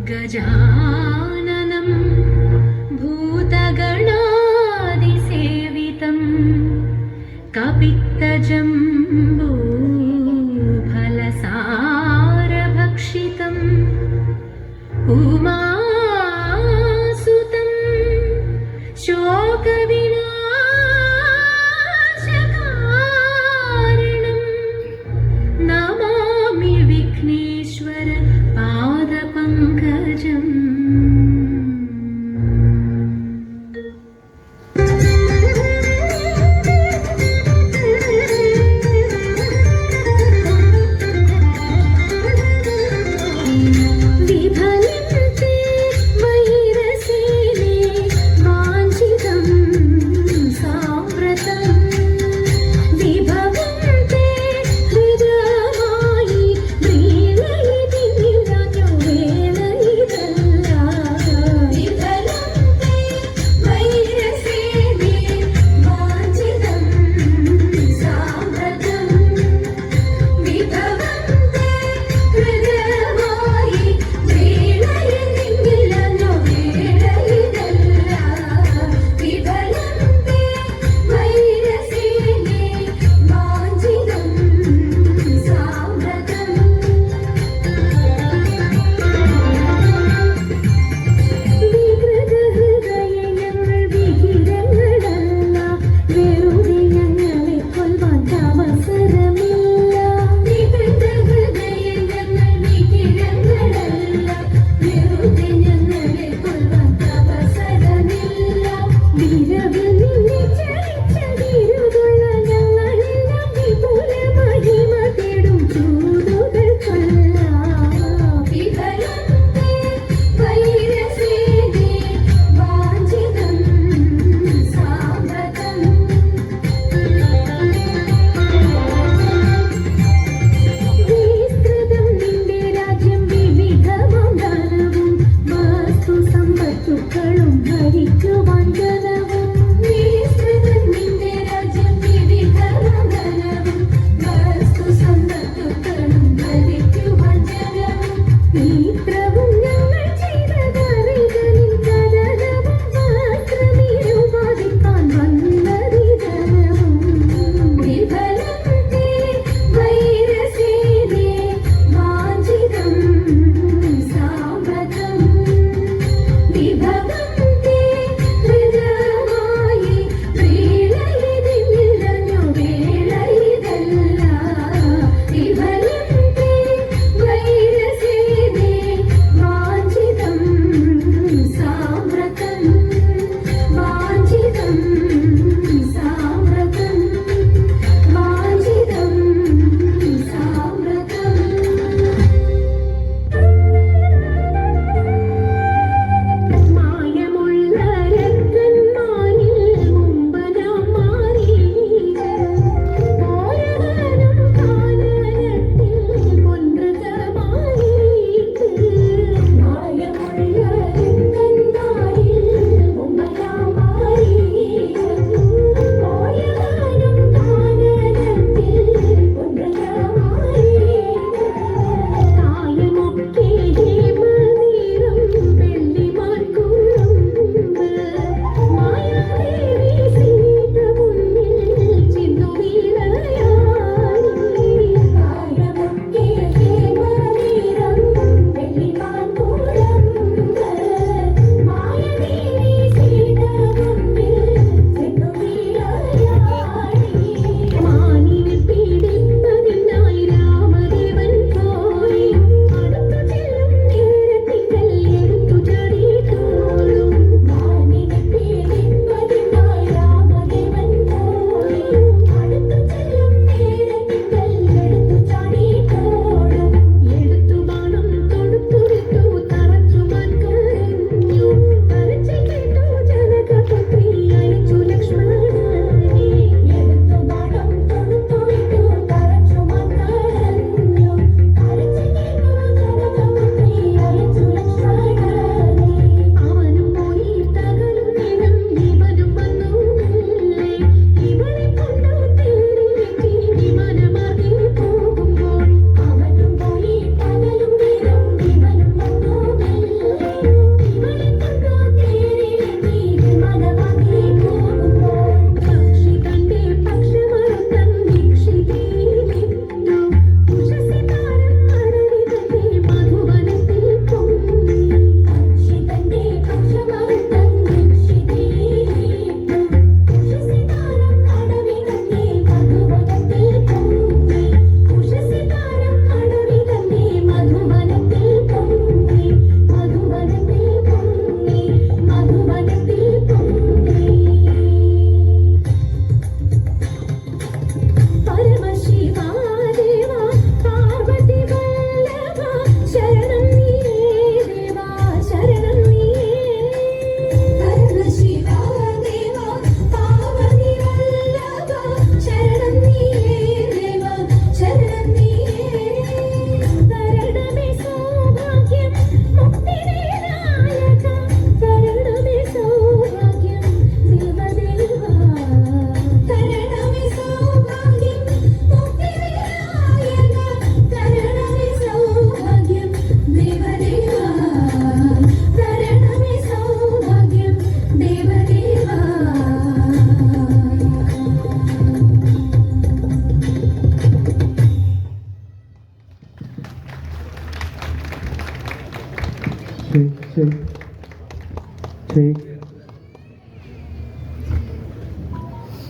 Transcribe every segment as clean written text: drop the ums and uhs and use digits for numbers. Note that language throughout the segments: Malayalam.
गजाननं भूतगणादिसेवितं कपित्तजम्बूफलसारभक्षितम् उमासुतं शोकविनाशकारणं नमामि विघ्नेश्वर पादपङ्कजम्।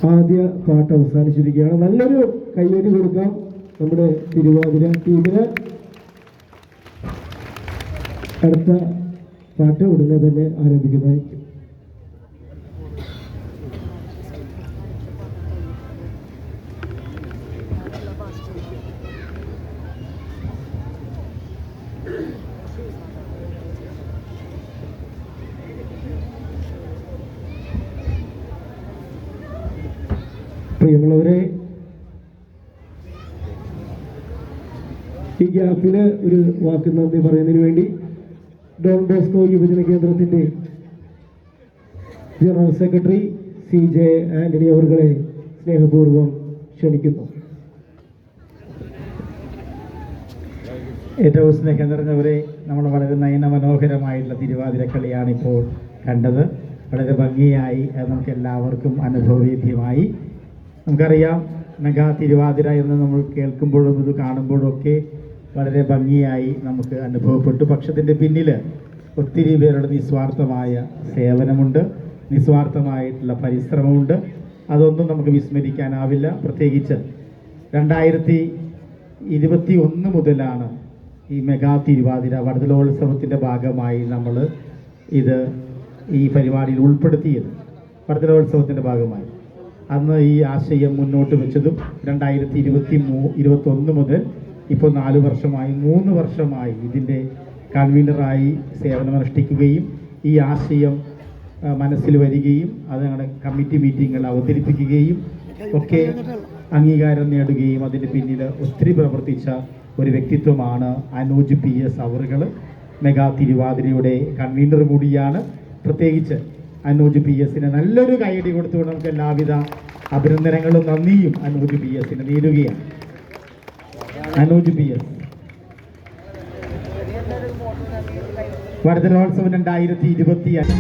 ആദ്യ പാട്ട് അവസാനിച്ചിരിക്കുകയാണ്. നല്ലൊരു കയ്യടി കൊടുക്കാം നമ്മുടെ തിരുവാതിര ടീമിന്. അടുത്ത പാട്ട് ഉടനെ തന്നെ ആരംഭിക്കുന്നതായിരിക്കും. പ്രിയമുള്ളവരെ, ഈ ഗ്യാപ്പിന് ഒരു വാക്ക് നന്ദി പറയുന്നതിന് വേണ്ടി ഡോൺ ബോസ്കോ യുവജന കേന്ദ്രത്തിന്റെ ജനറൽ സെക്രട്ടറി CJ ആന്റണി അവരുടെ സ്നേഹപൂർവ്വം ക്ഷണിക്കുന്നു. ഏറ്റവും സ്നേഹം നിറഞ്ഞവരെ, നമ്മൾ വളരെ നയനമനോഹരമായിട്ടുള്ള തിരുവാതിരക്കളിയാണ് ഇപ്പോൾ കണ്ടത്. വളരെ ഭംഗിയായി നമുക്ക് എല്ലാവർക്കും അനുഭവവേദ്യമായി. നമുക്കറിയാം, മെഗാ തിരുവാതിര എന്ന് നമ്മൾ കേൾക്കുമ്പോഴും ഇത് കാണുമ്പോഴും ഒക്കെ വളരെ ഭംഗിയായി നമുക്ക് അനുഭവപ്പെട്ടു. പക്ഷെ ഇതിൻ്റെ പിന്നിൽ ഒത്തിരി പേരുടെ നിസ്വാർത്ഥമായ സേവനമുണ്ട്, നിസ്വാർത്ഥമായിട്ടുള്ള പരിശ്രമമുണ്ട്. അതൊന്നും നമുക്ക് വിസ്മരിക്കാനാവില്ല. പ്രത്യേകിച്ച് 2021 മുതലാണ് ഈ മെഗാ തിരുവാതിര വടതലോത്സവത്തിൻ്റെ ഭാഗമായി നമ്മൾ ഈ പരിപാടിയിൽ ഉൾപ്പെടുത്തിയത്. വടതലോത്സവത്തിൻ്റെ ഭാഗമായി അന്ന് ഈ ആശയം മുന്നോട്ട് വെച്ചതും 2021 മുതൽ ഇപ്പോൾ 4 വർഷമായി, 3 വർഷമായി ഇതിൻ്റെ കൺവീനറായി സേവനമനുഷ്ഠിക്കുകയും ഈ ആശയം മനസ്സിൽ വരികയും അത് ഞങ്ങളുടെ കമ്മിറ്റി മീറ്റിങ്ങുകൾ അവതരിപ്പിക്കുകയും ഒക്കെ അംഗീകാരം നേടുകയും അതിന് പിന്നിൽ ഒത്തിരി പ്രവർത്തിച്ച ഒരു വ്യക്തിത്വമാണ് അനൂജ് PS അവറുകൾ. മെഗാ തിരുവാതിരയുടെ കൺവീനർ കൂടിയാണ്. പ്രത്യേകിച്ച് അനൂജ് PS-ന് നല്ലൊരു കൈയടി കൊടുത്തുകൊണ്ട് നമുക്ക് എല്ലാവിധ അഭിനന്ദനങ്ങളും നന്ദിയും അനൂജ് PS-ന് നേരുകയാണ്. അനൂജ് PS വടതലോത്സവം 2025.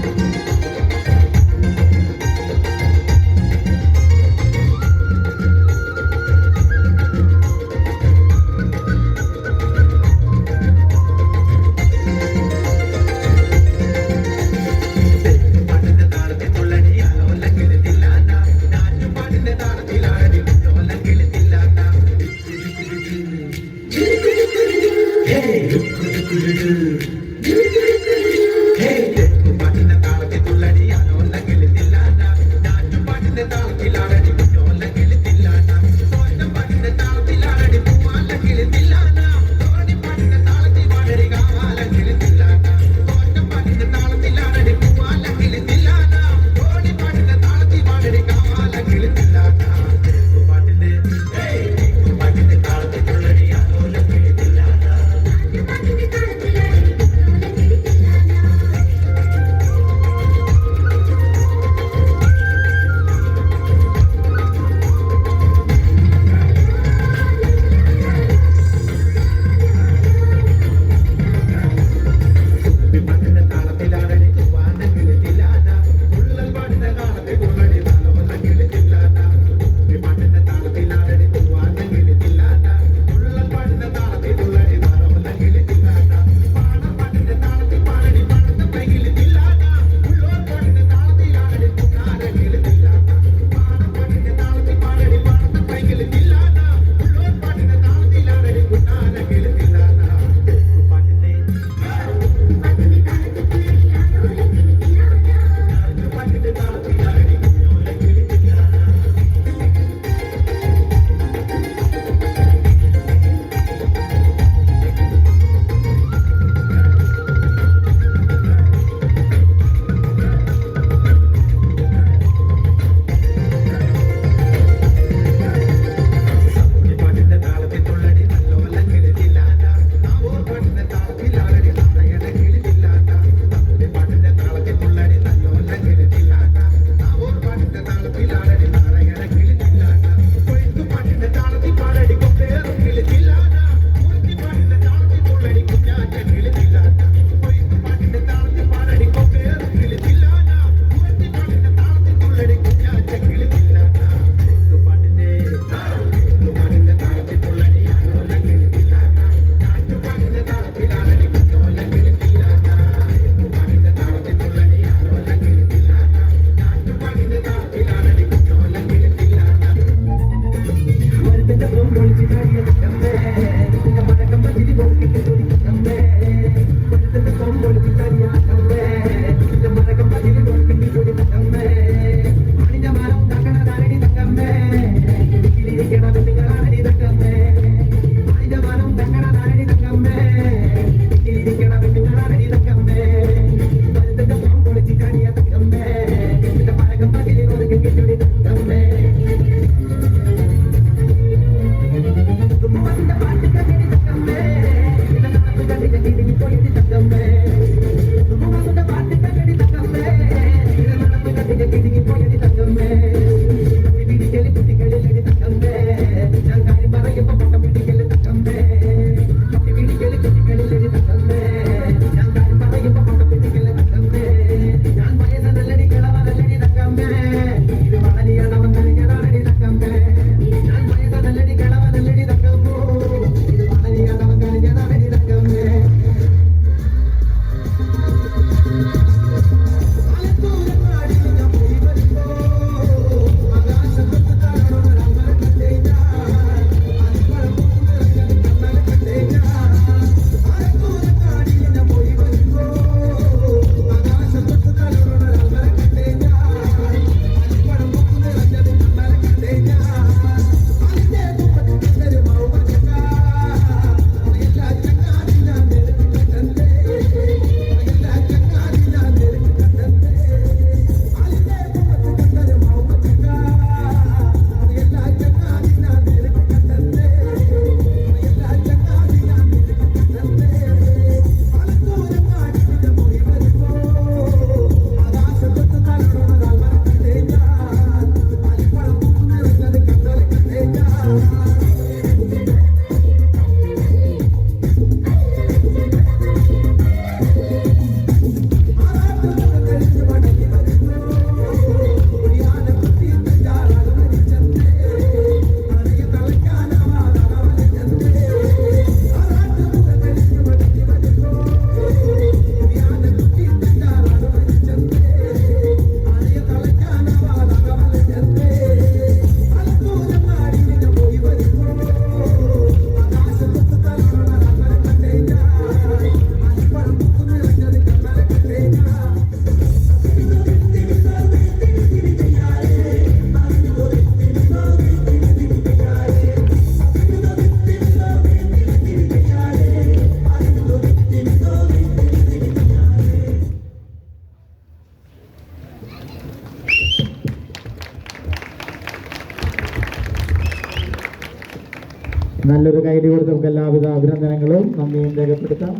നല്ലൊരു കൈഡി കൊടുത്ത് നമുക്ക് എല്ലാവിധ അഭിനന്ദനങ്ങളും നന്ദിയും രേഖപ്പെടുത്താം.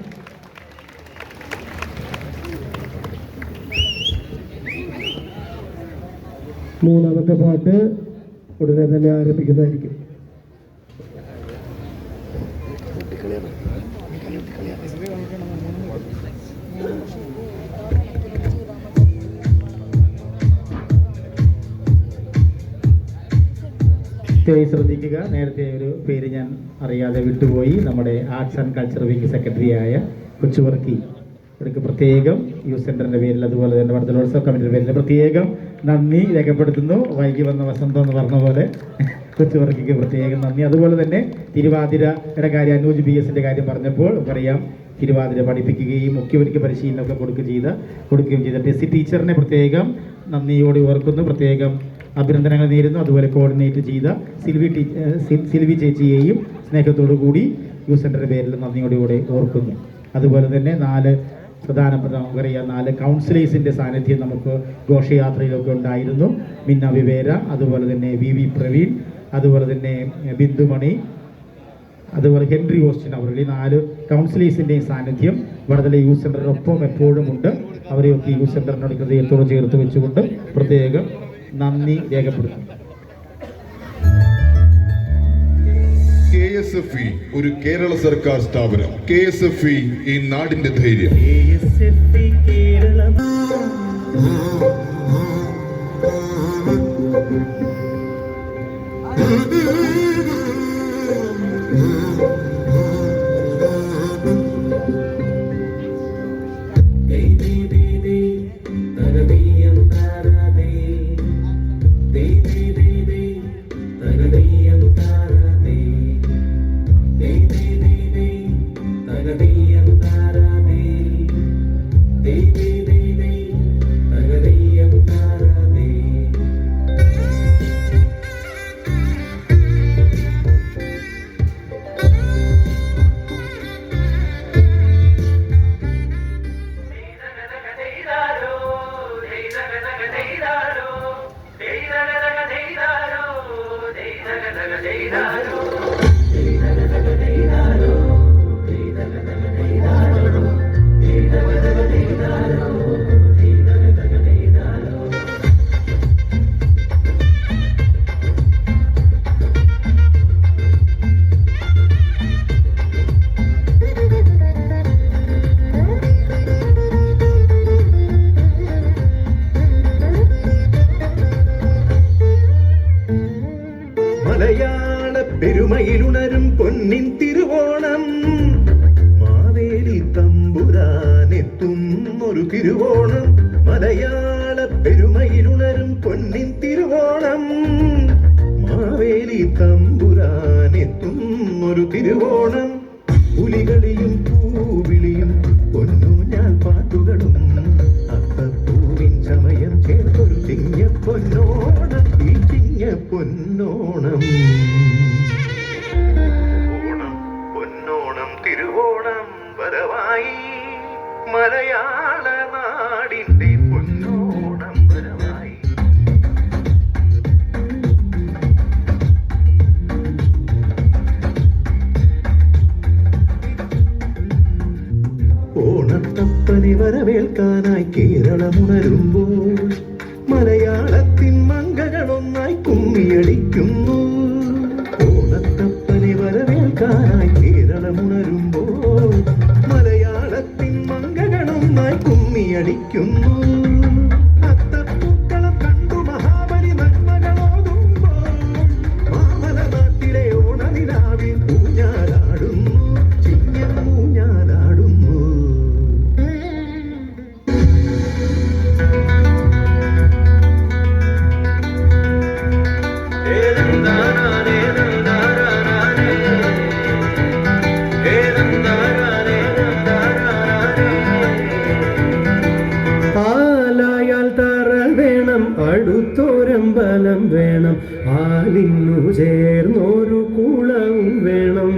മൂന്നാമത്തെ പാട്ട് ഉടനെ തന്നെ ആരംഭിക്കുന്നതായിരിക്കും. ശ്രദ്ധിക്കുക, നേരത്തെ ഒരു പേര് ഞാൻ അറിയാതെ വിട്ടുപോയി. നമ്മുടെ ആർട്സ് ആൻഡ് കൾച്ചർ വിംഗ് സെക്രട്ടറിയായ കൊച്ചുവർക്കി ഇവർക്ക് പ്രത്യേകം യൂത്ത് സെൻ്ററിൻ്റെ പേരിൽ, അതുപോലെ തന്നെ വടതലോത്സവ കമ്മിറ്റിയുടെ പേരിൽ പ്രത്യേകം നന്ദി രേഖപ്പെടുത്തുന്നു. വൈകി വന്ന വസന്തം എന്ന് പറഞ്ഞ പോലെ കൊച്ചുവർക്കിക്ക് പ്രത്യേകം നന്ദി. അതുപോലെ തന്നെ തിരുവാതിരയുടെ കാര്യം, അനൂജ് BSൻ്റെ കാര്യം പറഞ്ഞപ്പോൾ നമുക്കറിയാം, തിരുവാതിര പഠിപ്പിക്കുകയും മുഖ്യവർക്ക് പരിശീലനമൊക്കെ കൊടുക്കുകയും ചെയ്ത ടെസ്സി ടീച്ചറിനെ പ്രത്യേകം നന്ദിയോടെ ഓർക്കുന്നു, പ്രത്യേകം അഭിനന്ദനങ്ങൾ നേരുന്നു. അതുപോലെ കോർഡിനേറ്റ് ചെയ്ത സിൽവി ചേച്ചിയെയും സ്നേഹത്തോടു കൂടി യൂത്ത് സെൻ്ററിൻ്റെ പേരിൽ നന്ദിയോടുകൂടെ ഓർക്കുന്നു. അതുപോലെ തന്നെ 4 പ്രധാനപ്പെട്ട നമുക്കറിയാം 4 കൗൺസിലേഴ്സിൻ്റെ സാന്നിധ്യം നമുക്ക് ഘോഷയാത്രയിലൊക്കെ ഉണ്ടായിരുന്നു. മിന്ന വിവേര, അതുപോലെ തന്നെ VV പ്രവീൺ, അതുപോലെ തന്നെ ബിന്ദുമണി, അതുപോലെ ഹെൻറി ഓസ്റ്റിൻ. അവരുടെ 4 കൗൺസിലേഴ്സിൻ്റെയും സാന്നിധ്യം വടതല യൂത്ത് സെൻ്ററിനൊപ്പം എപ്പോഴും ഉണ്ട്. അവരെയൊക്കെ യൂത്ത് സെൻ്ററിനോട് ഹൃദയത്തോട് ചേർത്ത് വെച്ചുകൊണ്ട് പ്രത്യേകം നന്ദി രേഖപ്പെടുത്തുന്നു. KSFE ഒരു കേരള സർക്കാർ സ്ഥാപനം. KSFE ഈ നാടിന്റെ ധൈര്യം. മലയാള പെരുമയിലുണരും പൊന്നിൻ തിരുവോണം, മാവേലി തമ്പുരാനെത്തുന്നൊരു തിരുവോണം. മലയാള പെരുമയിലുണരും പൊന്നിൻ തിരുവോണം, മാവേലി തമ്പുരാനെത്തുന്നൊരു തിരുവോണം. പുലികളിയും പൂവിളിയും പൊന്നൂഞ്ഞാൽ പാട്ടുകളും അത്തപ്പൂവിൻ ചമയം ചേർത്തൊരു ചിങ്ങ പൊന്നോണം, ഈ ചിങ്ങ പൊന്നോണം. ഓണം പൊന്നോണം തിരുവോണം വരവായി, മലയാള നാടിന്റെ പൊന്നോണം വരവായി. ഓണത്തപ്പനെ വരവേൽക്കാനായി കേരളമുണരുമ്പോൾ മലയാളത്തിൻ മംഗളൊന്നായി കുമ്മിയടിക്കുന്നു. ഓണത്തപ്പനെ വരവേൽക്കാനായി കേരളമുണരുമ്പോൾ മലയാളത്തിൻ മംഗളൊന്നായി കുമ്മിയടിക്കുന്നു. അത്തപ്പൂക്കളം കണ്ടു മഹാബലി നന്മകളോതുമ്പോൾ മാമല നാട്ടിലെ ഓണനിലാവിൽ ഊഞ്ഞാലാടുന്നു, ചിങ്ങം ഊഞ്ഞാലാടുന്നു. ആലായാൽ തറ വേണം, അടുത്തൊരമ്പലം വേണം, ആലിന്നു ചേർന്നൊരു കുളവും വേണം.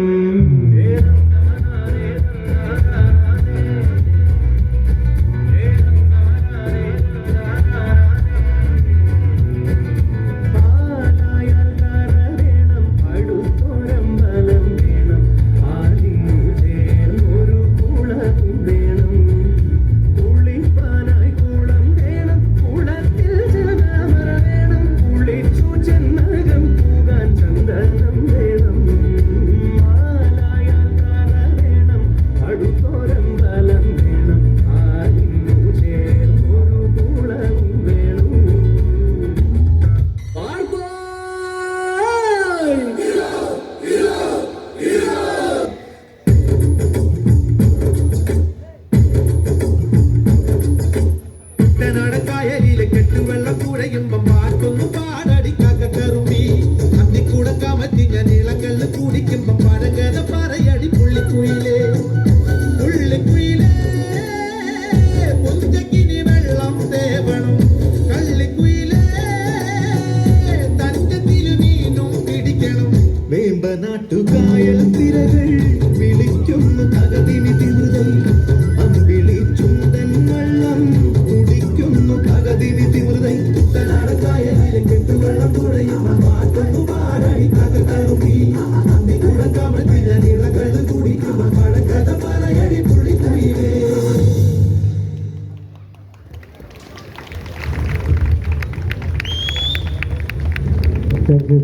ആലായാൽ തറ വേണം, അടുത്തൊരമ്പലം വേണം,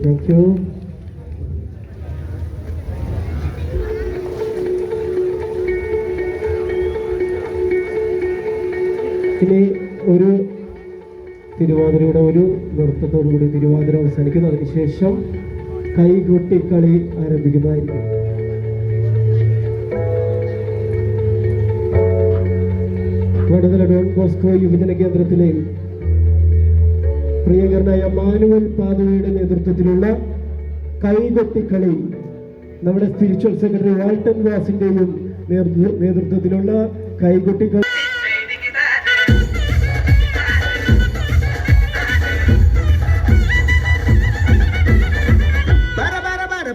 താങ്ക് യു. ഇനി ഒരു തിരുവാതിരയുടെ ഒരു നൃത്തത്തോടുകൂടി തിരുവാതിര അവസാനിക്കുന്നു. അതിനുശേഷം കൈകൊട്ടിക്കളി ആരംഭിക്കുന്നതായിരിക്കും. വടതല ഡോൺ ബോസ്കോ യുവജന കേന്ദ്രത്തിലെ പ്രിയങ്കരനായ മാനുവൽ പാതുവയുടെ നേതൃത്വത്തിലുള്ള കൈകൊട്ടിക്കളി നമ്മുടെ സ്പിരിച്വൽ സെക്രട്ടറി വാൾട്ടൻ വാസിന്റെയും നേതൃത്വത്തിലുള്ള കൈകൊട്ടിക്കളി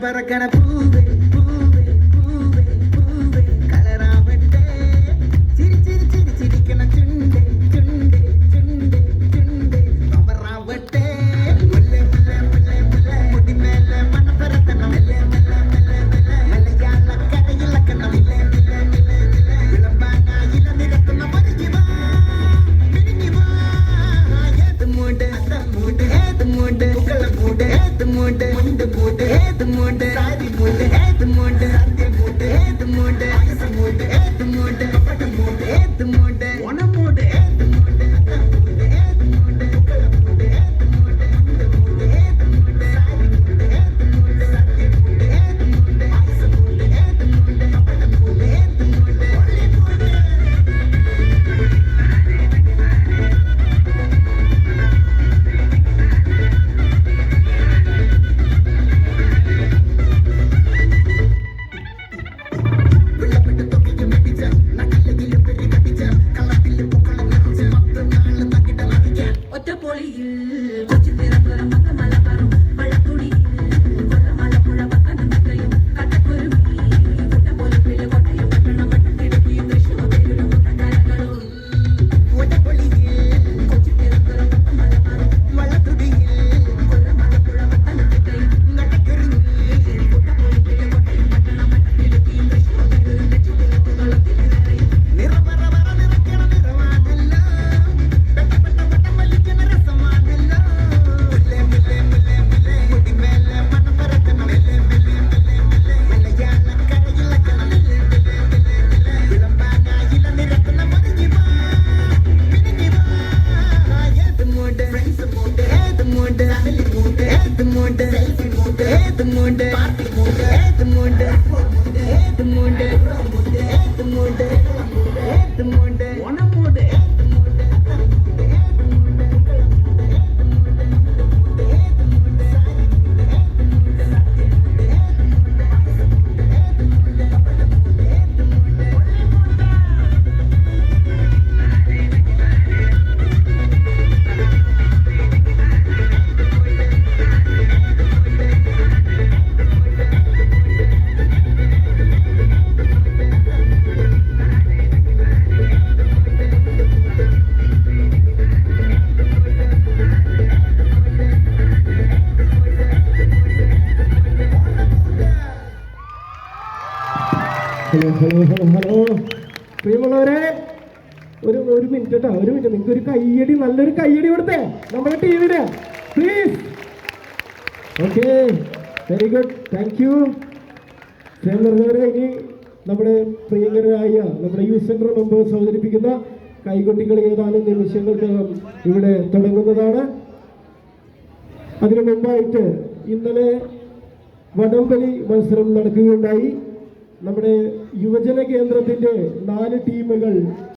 പറക്കണ പൂവേ പൂവേ പൂവേ പൂവേ കളറാവട്ടെ ചിരി ചിരി ചിരി ചിരിക്കണ ചുണ്ടേ ചുണ്ടേ ചുണ്ടേ ചുണ്ടേ പവറാവട്ടെ മുല്ലേ മുല്ലേ മുല്ലേ മുല്ലേ മുടിമേലെ മണപ്പരത്തണം മെല്ലെ മെല്ലെ മെല്ലെ മെല്ലെ മലയാള കരയിളക്കണം മില്ലേ മില്ലേ മില്ലേ മില്ലേ വിളമ്പാനായില നിരക്കുന്ന മരുകിവാ മിനിങ്ങിവാ ഏത് മൂട് അത്ത മൂട് ഏത് മൂട് ഉകള മൂട് ഏത് മൂട് മുണ്ട് മൂട് ഏത് മൂട് സാരി മൂട് ഏത് മൂട് സന്ധ്യ മൂട് ഏത് മൂട് ആയസ മൂട് ഏത് മൂട് പപ്പട മൂട് ഏത് മൂട് ഓണം മൂട് ഏത് മൂട് അത്ത മൂട് ഏത് മൂട് ഉകള മൂട് ഏത് മൂട് മുണ്ട് മൂട് ഏത് മൂട് സാരി മൂട് ഏത് മൂട് സന്ധ്യ മൂട് ഏത് മൂട് ആയസ മൂട് ഏത് മൂട് പപ്പട മൂട് ഏത് മൂട് ഒളി മൂട് ഹലോ ഹലോ ഹലോ ഹലോ പ്രിയമുള്ളവരെ, ഒരു മിനിറ്റ് കേട്ടോ, ഒരു മിനിറ്റ്. നിങ്ങൾക്ക് ഒരു കയ്യടി, നല്ലൊരു കയ്യടി കൊടുത്തേ നമ്മുടെ ടീമിന് please. Okay, very good, thank you. ചേർന്നവരെ, ഇനി നമ്മുടെ പ്രിയങ്കരായ നമ്മുടെ യൂത്ത് സെൻട്രൽ മെമ്പേഴ്സ് അവതരിപ്പിക്കുന്ന കൈകൊട്ടിക്കളി ഏതാനും നിമിഷങ്ങൾക്കകം ഇവിടെ തുടങ്ങുന്നതാണ്. അതിനു മുമ്പായിട്ട് ഇന്നലെ വടംവലി മത്സരം നടക്കുകയുണ്ടായി. നമ്മുടെ യുവജന കേന്ദ്രത്തിൻ്റെ 4 ടീമുകൾ